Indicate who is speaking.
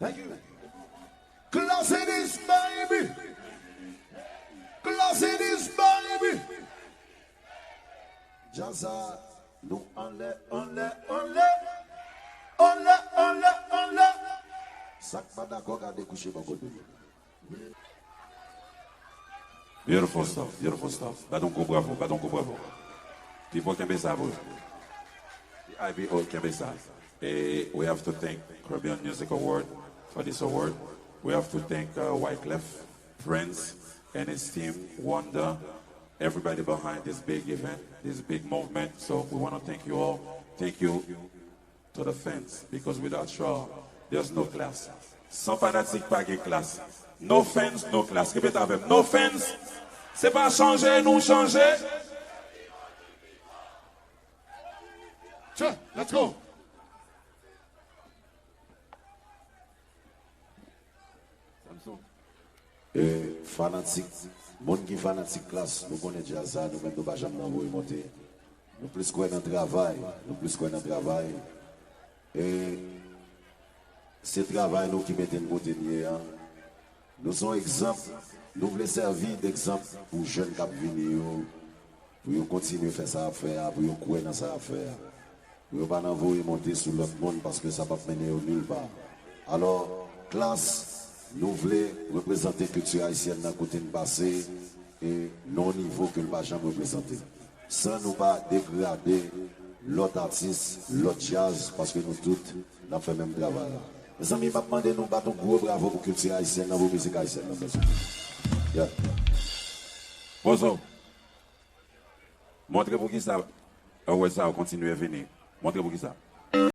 Speaker 1: Thank you. Class it is, baby. Class it is, baby. Jazza, nous on l'est. Sac pas d'accord à découcher mon côté.
Speaker 2: Beautiful stuff, beautiful stuff. Badonko bravo. People can be savvy. The IBO can be savvy. We have to thank Caribbean Music Award for this award. We have to thank Wyclef, Friends, and his team, Wanda, everybody behind this big event, this big movement. So we want to thank you all. Thank you to the fans, because without Shaw, there's no class. Sans fanatique, pas de classe. No fans, no class. Répète avec no fans. C'est pas changer, nous changer.
Speaker 1: Sure, let's go. Fanatique, monde qui fanatique classe, nous connaissons déjà ça, nous même nous pas jamais envoyer monter. Nous plus quoi dans le travail, et c'est le travail nous qui mettons de côté. Nous sommes exemples, nous voulons servir d'exemple pour les jeunes qui viennent, pour continuer à faire ça à faire, pour courir dans ça à faire. Pour ne pas envoyer monter sur l'autre monde parce que ça ne va pas mener nulle part. Alors, classe, nous voulons représenter la culture haïtienne dans le côté passé et non niveau que nous ne jamais représenter. Sans nous pas dégrader l'autre artiste, l'autre jazz, parce que nous tous, nous avons fait le même travail. Les amis, je vais demander nous battons gros bravo pour la culture haïtienne dans vos musiques haïtiennes. Yeah.
Speaker 2: Bozo, montrez-vous qui ça. Ouais, ça va continuer à venir. Montrez-vous qui ça.